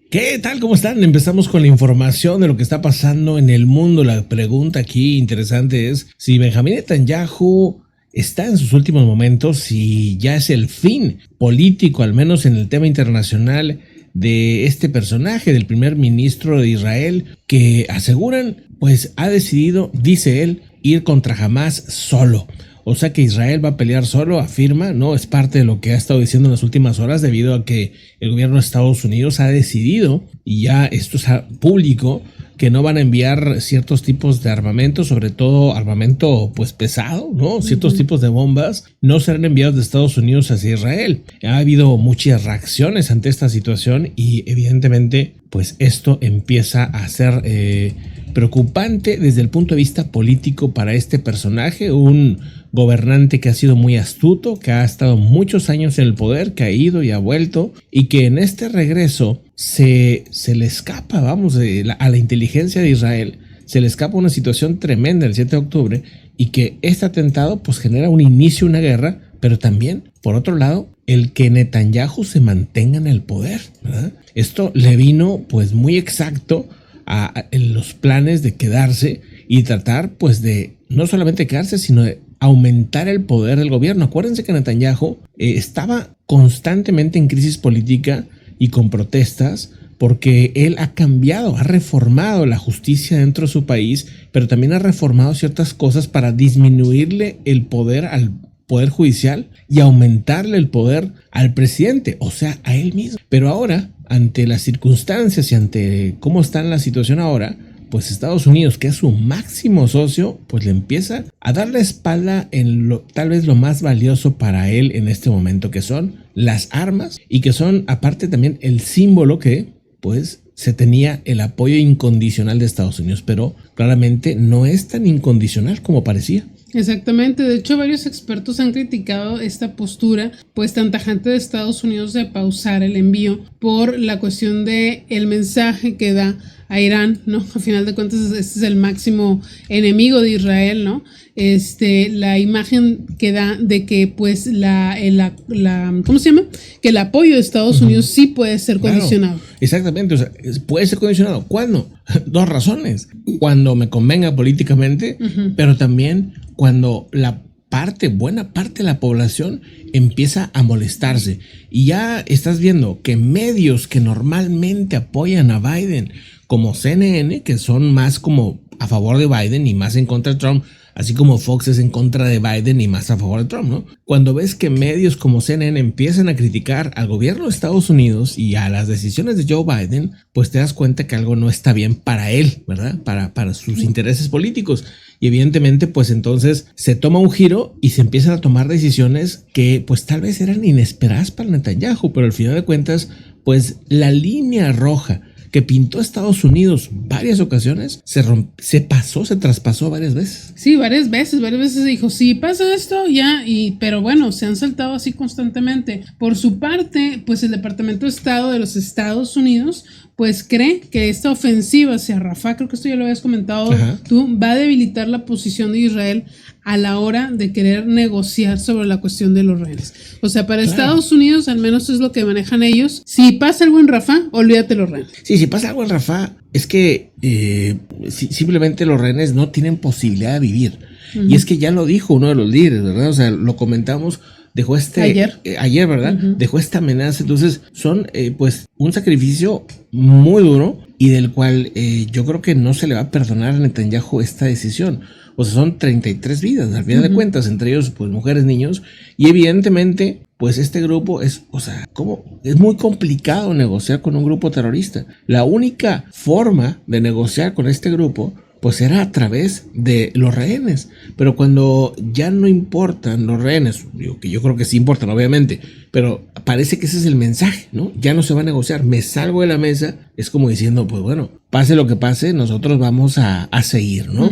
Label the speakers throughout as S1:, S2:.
S1: ¿Qué tal? ¿Cómo están? Empezamos con la información de lo que está pasando en el mundo. La pregunta aquí interesante es si Benjamín Netanyahu está en sus últimos momentos, si ya es el fin político, al menos en el tema internacional, de este personaje, del primer ministro de Israel, que aseguran, pues ha decidido, dice él, ir contra Hamás solo. O sea que Israel va a pelear solo, afirma, ¿no? Es parte de lo que ha estado diciendo en las últimas horas debido a que el gobierno de Estados Unidos ha decidido, y ya esto es público, que no van a enviar ciertos tipos de armamento, sobre todo armamento pues pesado, ¿no? Ciertos tipos de bombas no serán enviados de Estados Unidos hacia Israel. Ha habido muchas reacciones ante esta situación y evidentemente pues esto empieza a ser preocupante desde el punto de vista político para este personaje, un gobernante que ha sido muy astuto, que ha estado muchos años en el poder, que ha ido y ha vuelto, y que en este regreso se le escapa, vamos, a la inteligencia de Israel, se le escapa una situación tremenda el 7 de octubre, y que este atentado pues genera un inicio, una guerra, pero también, por otro lado, el que Netanyahu se mantenga en el poder, ¿verdad? Esto le vino pues muy exacto en los planes de quedarse y tratar pues de no solamente quedarse, sino de aumentar el poder del gobierno. Acuérdense que Netanyahu estaba constantemente en crisis política y con protestas porque él ha cambiado, ha reformado la justicia dentro de su país, pero también ha reformado ciertas cosas para disminuirle el poder al poder judicial y aumentarle el poder al presidente, o sea, a él mismo. Pero ahora, ante las circunstancias y ante cómo está la situación ahora, pues Estados Unidos, que es su máximo socio, pues le empieza a dar la espalda en tal vez lo más valioso para él en este momento, que son las armas y que son aparte también el símbolo que pues se tenía el apoyo incondicional de Estados Unidos, pero claramente no es tan incondicional como parecía.
S2: Exactamente, de hecho varios expertos han criticado esta postura pues tan tajante de Estados Unidos de pausar el envío por la cuestión de el mensaje que da a Irán, ¿no? A final de cuentas este es el máximo enemigo de Israel, ¿no? La imagen que da de que pues ¿cómo se llama? Que el apoyo de Estados Unidos sí puede ser condicionado.
S1: Exactamente, o sea, puede ser condicionado. ¿Cuándo? Dos razones. Cuando me convenga políticamente, pero también cuando buena parte de la población empieza a molestarse. Y ya estás viendo que medios que normalmente apoyan a Biden, como CNN, que son más como a favor de Biden y más en contra de Trump, así como Fox es en contra de Biden y más a favor de Trump, ¿no? Cuando ves que medios como CNN empiezan a criticar al gobierno de Estados Unidos y a las decisiones de Joe Biden, pues te das cuenta que algo no está bien para él, ¿verdad? Para sus intereses políticos. Y evidentemente, pues entonces se toma un giro y se empiezan a tomar decisiones que pues tal vez eran inesperadas para Netanyahu, pero al final de cuentas, pues la línea roja que pintó Estados Unidos varias ocasiones, se traspasó varias veces.
S2: Sí, varias veces dijo, si pasa esto, ya, pero bueno, se han saltado así constantemente. Por su parte, pues el Departamento de Estado de los Estados Unidos, pues cree que esta ofensiva hacia Rafah, creo que esto ya lo habías comentado tú, va a debilitar la posición de Israel a la hora de querer negociar sobre la cuestión de los rehenes. O sea, para Estados Unidos, al menos es lo que manejan ellos. Si pasa algo en Rafah, olvídate los rehenes.
S1: Sí, si pasa algo en Rafah, es que simplemente los rehenes no tienen posibilidad de vivir. Y es que ya lo dijo uno de los líderes, ¿verdad? O sea, lo comentamos, dejó ayer, ¿verdad? Dejó esta amenaza. Entonces son pues un sacrificio muy duro y del cual yo creo que no se le va a perdonar a Netanyahu esta decisión. O sea, son 33 vidas, al final de cuentas, entre ellos, pues, mujeres, niños. Y evidentemente, pues, este grupo es muy complicado negociar con un grupo terrorista. La única forma de negociar con este grupo, pues, era a través de los rehenes. Pero cuando ya no importan los rehenes, digo que yo creo que sí importan, obviamente, pero parece que ese es el mensaje, ¿no? Ya no se va a negociar, me salgo de la mesa, es como diciendo, pues bueno, pase lo que pase, nosotros vamos a seguir, ¿no?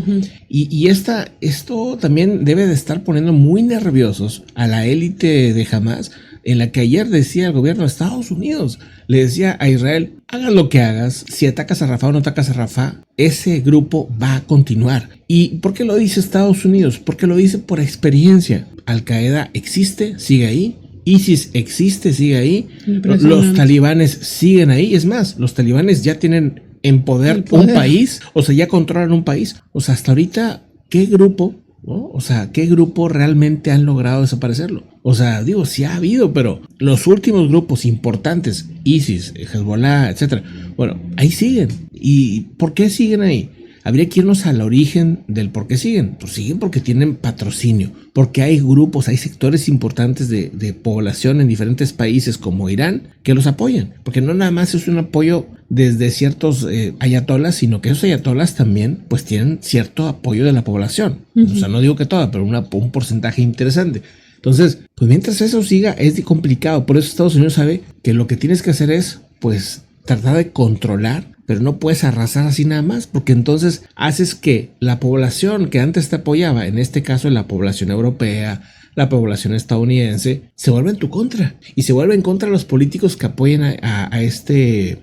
S1: Y esto también debe de estar poniendo muy nerviosos a la élite de Hamás, en la que ayer decía el gobierno de Estados Unidos, le decía a Israel, hagas lo que hagas, si atacas a Rafah o no atacas a Rafah, ese grupo va a continuar. ¿Y por qué lo dice Estados Unidos? Porque lo dice por experiencia. Al Qaeda existe, sigue ahí, ISIS existe, sigue ahí.
S2: Impresionante.
S1: Los talibanes siguen ahí. Es más, los talibanes ya tienen en poder un país, o sea, ya controlan un país. O sea, hasta ahorita, ¿qué grupo, no? O sea, ¿qué grupo realmente han logrado desaparecerlo? O sea, digo, sí ha habido, pero los últimos grupos importantes, ISIS, Hezbollah, etcétera, bueno, ahí siguen. ¿Y por qué siguen ahí? Habría que irnos al origen del por qué siguen. Pues siguen porque tienen patrocinio, porque hay grupos, hay sectores importantes de población en diferentes países como Irán que los apoyan. Porque no nada más es un apoyo desde ciertos ayatolas, sino que esos ayatolas también pues tienen cierto apoyo de la población. O sea, no digo que toda, pero un porcentaje interesante. Entonces, pues mientras eso siga es complicado. Por eso Estados Unidos sabe que lo que tienes que hacer es pues tratar de controlar, pero no puedes arrasar así nada más, porque entonces haces que la población que antes te apoyaba, en este caso la población europea, la población estadounidense, se vuelve en tu contra, y se vuelve en contra de los políticos que apoyan a este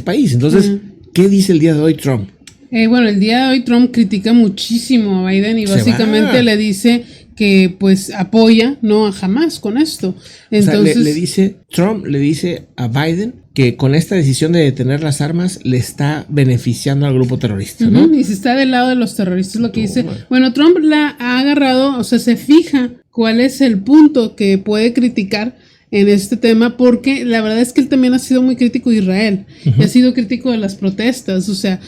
S1: país. Entonces, ¿qué dice el día de hoy Trump?
S2: Bueno, el día de hoy Trump critica muchísimo a Biden y básicamente le dice que pues apoya, ¿no?, a Hamas con esto. Entonces,
S1: o sea, Trump le dice a Biden que con esta decisión de detener las armas le está beneficiando al grupo terrorista, ¿no?
S2: Y se está del lado de los terroristas, lo que dice. Bueno, Trump la ha agarrado, o sea, se fija cuál es el punto que puede criticar en este tema, porque la verdad es que él también ha sido muy crítico de Israel, y ha sido crítico de las protestas, o sea,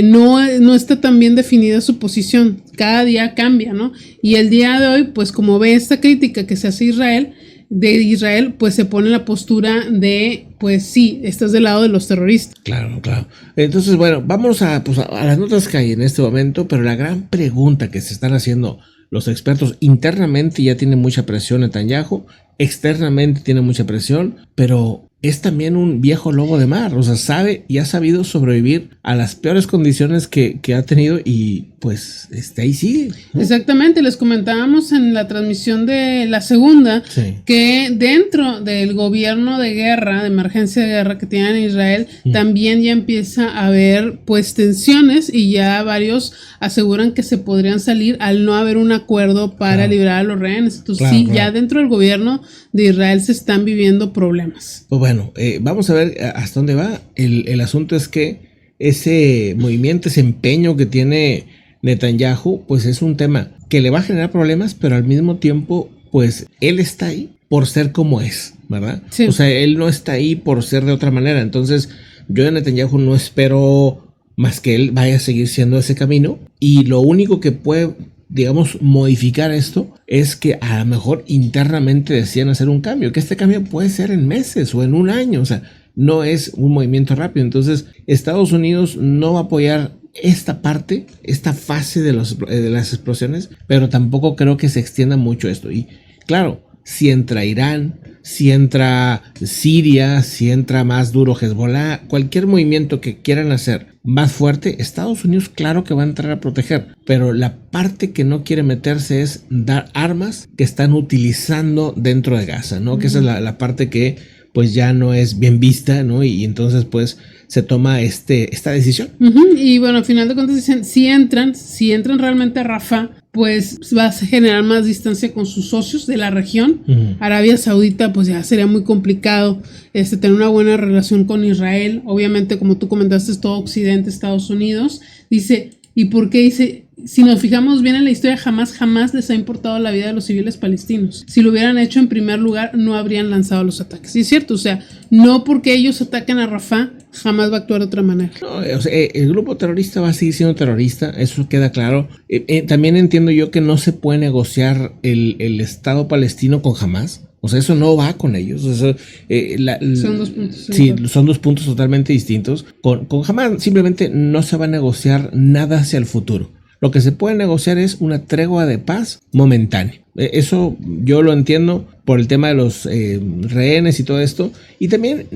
S2: no está tan bien definida su posición, cada día cambia, ¿no? Y el día de hoy, pues como ve esta crítica que se hace de Israel, pues se pone la postura de, pues sí, estás del lado de los terroristas.
S1: Claro, claro. Entonces, bueno, vamos a las notas que hay en este momento, pero la gran pregunta que se están haciendo los expertos internamente, ya tiene mucha presión Netanyahu, externamente tiene mucha presión, pero es también un viejo lobo de mar, o sea, sabe y ha sabido sobrevivir a las peores condiciones que ha tenido y pues ahí sigue, ¿no?
S2: Exactamente, les comentábamos en la transmisión de la segunda, que dentro del gobierno de guerra, de emergencia de guerra que tienen en Israel, también ya empieza a haber pues tensiones, y ya varios aseguran que se podrían salir al no haber un acuerdo para liberar a los rehenes. Entonces ya dentro del gobierno de Israel se están viviendo problemas.
S1: Pues bueno, vamos a ver hasta dónde va. El asunto es que ese movimiento, ese empeño que tiene Netanyahu, pues es un tema que le va a generar problemas, pero al mismo tiempo, pues él está ahí por ser como es, ¿verdad? Sí. O sea, él no está ahí por ser de otra manera. Entonces, yo de Netanyahu no espero más que él vaya a seguir siendo ese camino, y lo único que puede, digamos, modificar esto es que a lo mejor internamente decían hacer un cambio, que este cambio puede ser en meses o en un año, o sea, no es un movimiento rápido. Entonces, Estados Unidos no va a apoyar esta parte, esta fase de las explosiones, pero tampoco creo que se extienda mucho esto. Y claro, si entra Irán, si entra Siria, si entra más duro Hezbollah, cualquier movimiento que quieran hacer más fuerte, Estados Unidos claro que va a entrar a proteger, pero la parte que no quiere meterse es dar armas que están utilizando dentro de Gaza, ¿no? Que esa es la parte que pues ya no es bien vista, ¿no? Y entonces pues se toma esta decisión.
S2: Y bueno, al final de cuentas dicen, si entran realmente a Rafah, pues va a generar más distancia con sus socios de la región. Arabia Saudita, pues ya sería muy complicado tener una buena relación con Israel. Obviamente, como tú comentaste, es todo Occidente, Estados Unidos. Dice, ¿y por qué? Dice, si nos fijamos bien en la historia, jamás les ha importado la vida de los civiles palestinos. Si lo hubieran hecho en primer lugar, no habrían lanzado los ataques. Y es cierto, o sea, no porque ellos ataquen a Rafah, jamás va a actuar de otra manera.
S1: No, o sea, el grupo terrorista va a seguir siendo terrorista, eso queda claro. También entiendo yo que no se puede negociar el Estado palestino con Hamas. O sea, eso no va con ellos. Eso,
S2: son dos puntos.
S1: Sí, son dos puntos totalmente distintos. Con Hamas simplemente no se va a negociar nada hacia el futuro. Lo que se puede negociar es una tregua de paz momentánea. Eso yo lo entiendo por el tema de los rehenes y todo esto. Y también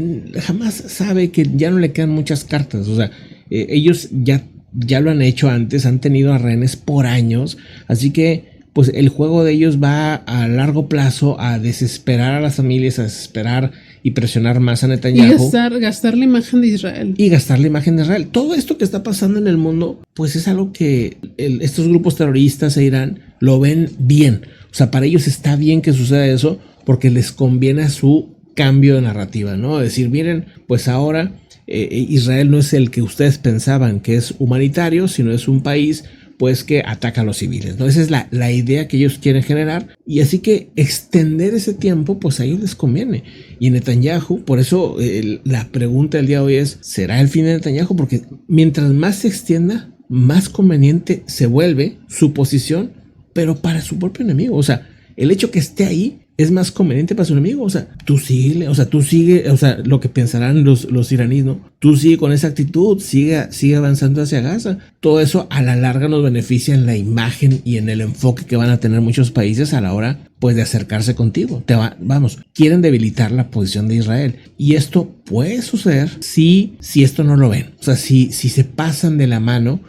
S1: Hamas sabe que ya no le quedan muchas cartas. O sea, ellos ya lo han hecho antes, han tenido a rehenes por años. Así que pues el juego de ellos va a largo plazo a desesperar a las familias, a desesperar y presionar más a Netanyahu.
S2: Y gastar la imagen de Israel.
S1: Y gastar la imagen de Israel. Todo esto que está pasando en el mundo, pues es algo que estos grupos terroristas e Irán lo ven bien. O sea, para ellos está bien que suceda eso porque les conviene a su cambio de narrativa, ¿no? Decir, miren, pues ahora Israel no es el que ustedes pensaban que es humanitario, sino es un país pues que ataca a los civiles, ¿no? Esa es la idea que ellos quieren generar, y así que extender ese tiempo pues a ellos les conviene. Y Netanyahu, por eso la pregunta del día de hoy es, ¿será el fin de Netanyahu? Porque mientras más se extienda, más conveniente se vuelve su posición, pero para su propio enemigo. O sea, el hecho que esté ahí es más conveniente para su enemigo. O sea, tú sigue, lo que pensarán los iraníes, ¿no? Tú sigue con esa actitud, sigue avanzando hacia Gaza. Todo eso a la larga nos beneficia en la imagen y en el enfoque que van a tener muchos países a la hora, pues, de acercarse contigo. Quieren debilitar la posición de Israel. Y esto puede suceder si esto no lo ven. O sea, si se pasan de la mano,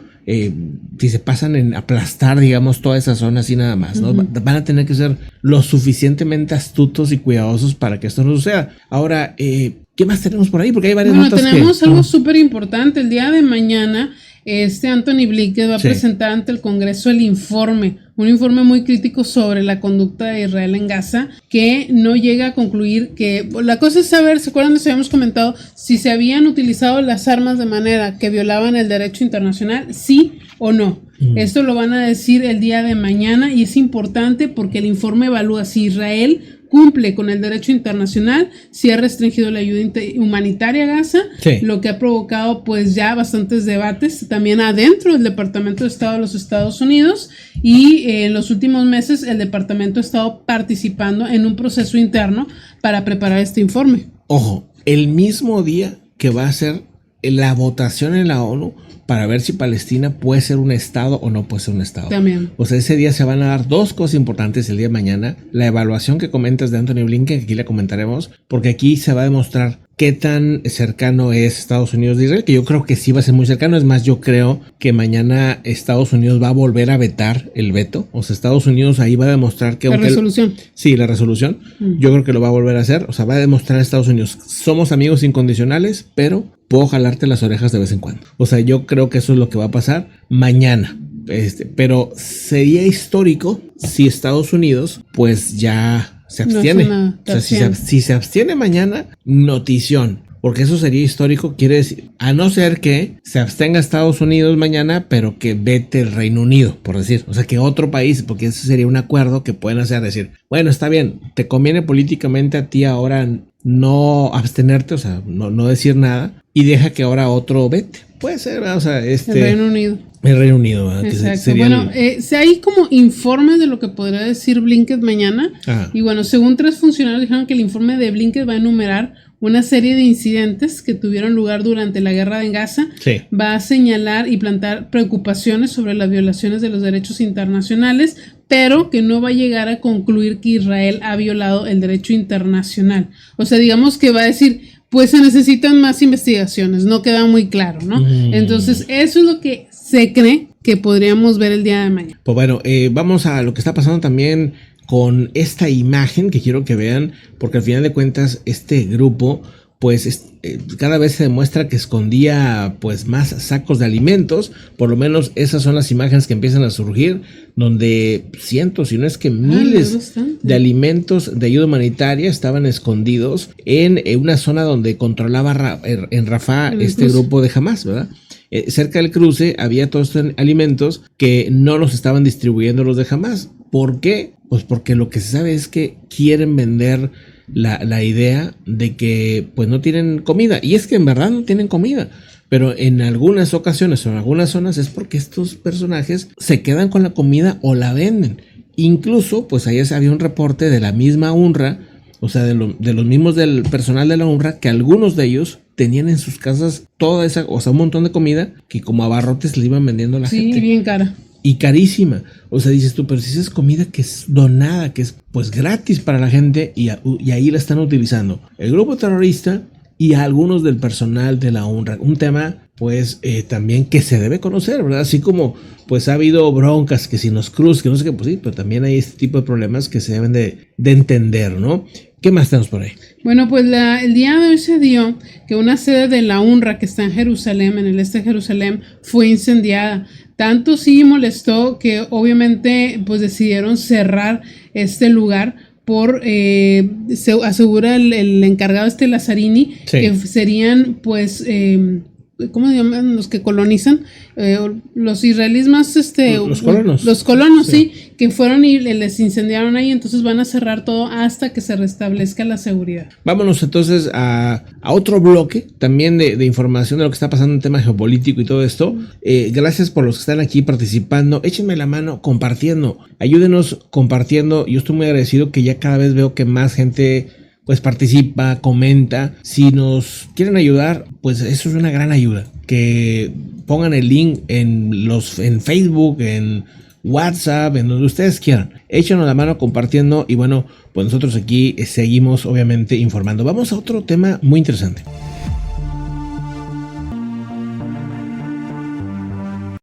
S1: si se pasan en aplastar, digamos, toda esa zona así nada más, ¿no? Van a tener que ser lo suficientemente astutos y cuidadosos para que esto no suceda. Ahora, ¿qué más tenemos por ahí? Porque hay varias notas.
S2: Tenemos algo súper importante. El día de mañana, Anthony Blinken va a presentar ante el Congreso un informe muy crítico sobre la conducta de Israel en Gaza, que no llega a concluir que la cosa es saber, ¿se acuerdan? Les habíamos comentado si se habían utilizado las armas de manera que violaban el derecho internacional, sí o no. Esto lo van a decir el día de mañana, y es importante porque el informe evalúa si Israel cumple con el derecho internacional, si ha restringido la ayuda humanitaria a Gaza, lo que ha provocado pues ya bastantes debates también adentro del Departamento de Estado de los Estados Unidos, y en los últimos meses el departamento ha estado participando en un proceso interno para preparar este informe.
S1: Ojo, el mismo día que va a ser la votación en la ONU para ver si Palestina puede ser un estado o no puede ser un estado.
S2: También.
S1: O sea, ese día se van a dar dos cosas importantes el día de mañana. La evaluación que comentas de Anthony Blinken, que aquí la comentaremos, porque aquí se va a demostrar qué tan cercano es Estados Unidos de Israel, que yo creo que sí va a ser muy cercano. Es más, yo creo que mañana Estados Unidos va a volver a vetar el veto. O sea, Estados Unidos ahí va a demostrar que...
S2: La resolución.
S1: Sí, la resolución. Yo creo que lo va a volver a hacer. O sea, va a demostrar a Estados Unidos, somos amigos incondicionales, pero puedo jalarte las orejas de vez en cuando. O sea, yo creo que eso es lo que va a pasar mañana. Pero sería histórico si Estados Unidos pues ya se abstiene. Si se abstiene mañana, notición. Porque eso sería histórico, quiere decir, a no ser que se abstenga Estados Unidos mañana, pero que vete el Reino Unido, por decir. O sea, que otro país, porque eso sería un acuerdo que pueden hacer, decir, bueno, está bien, te conviene políticamente a ti ahora no abstenerte, o sea, no decir nada, y deja que ahora otro vete. Puede ser, o sea,
S2: el Reino Unido.
S1: El Reino Unido, ¿verdad?
S2: Exacto. Bueno, hay como informes de lo que podría decir Blinken mañana. Ajá. Y bueno, según 3 funcionarios dijeron que el informe de Blinken va a enumerar una serie de incidentes que tuvieron lugar durante la guerra en Gaza. Sí. Va a señalar y plantear preocupaciones sobre las violaciones de los derechos internacionales, pero que no va a llegar a concluir que Israel ha violado el derecho internacional. O sea, digamos que va a decir, pues se necesitan más investigaciones, no queda muy claro, ¿no? Entonces, eso es lo que se cree que podríamos ver el día de mañana.
S1: Pues bueno, vamos a lo que está pasando también con esta imagen que quiero que vean, porque al final de cuentas este grupo pues cada vez se demuestra que escondía pues más sacos de alimentos. Por lo menos esas son las imágenes que empiezan a surgir, donde cientos, si no es que miles de alimentos de ayuda humanitaria estaban escondidos en una zona donde controlaba en Rafah este grupo de Hamas, ¿verdad? Cerca del cruce había todos estos alimentos que no los estaban distribuyendo los de Hamas. ¿Por qué? Pues porque lo que se sabe es que quieren vender la idea de que pues no tienen comida, y es que en verdad no tienen comida, pero en algunas ocasiones o en algunas zonas es porque estos personajes se quedan con la comida o la venden. Incluso pues ayer había un reporte de la misma UNRWA, o sea de los mismos del personal de la UNRWA, que algunos de ellos tenían en sus casas toda esa, o sea, un montón de comida que como abarrotes le iban vendiendo a la gente.
S2: Sí, bien cara.
S1: Y carísima. O sea, dices tú, pero si esa es comida que es donada, que es pues gratis para la gente, y ahí la están utilizando el grupo terrorista y a algunos del personal de la UNRWA. Un tema pues también que se debe conocer, ¿verdad? Así como pues ha habido broncas que si nos cruz, que no sé qué, pues sí, pero también hay este tipo de problemas que se deben de entender, ¿no? ¿Qué más tenemos por ahí?
S2: Bueno, pues el día de hoy se dio que una sede de la UNRWA que está en Jerusalén, en el este de Jerusalén, fue incendiada. Tanto sí molestó que obviamente pues decidieron cerrar este lugar por, se asegura el encargado Lazzarini,
S1: sí,
S2: que serían pues... ¿cómo se llaman los que colonizan? Los israelíes más,
S1: los colonos.
S2: Los colonos, sí, que fueron y les incendiaron ahí, entonces van a cerrar todo hasta que se restablezca la seguridad.
S1: Vámonos entonces a otro bloque también de información de lo que está pasando en tema geopolítico y todo esto. Gracias por los que están aquí participando. Échenme la mano compartiendo. Ayúdenos compartiendo. Yo estoy muy agradecido que ya cada vez veo que más gente pues participa, comenta. Si nos quieren ayudar, pues eso es una gran ayuda. Que pongan el link en Facebook, en WhatsApp, en donde ustedes quieran. Échenos la mano compartiendo y bueno, pues nosotros aquí seguimos obviamente informando. Vamos a otro tema muy interesante.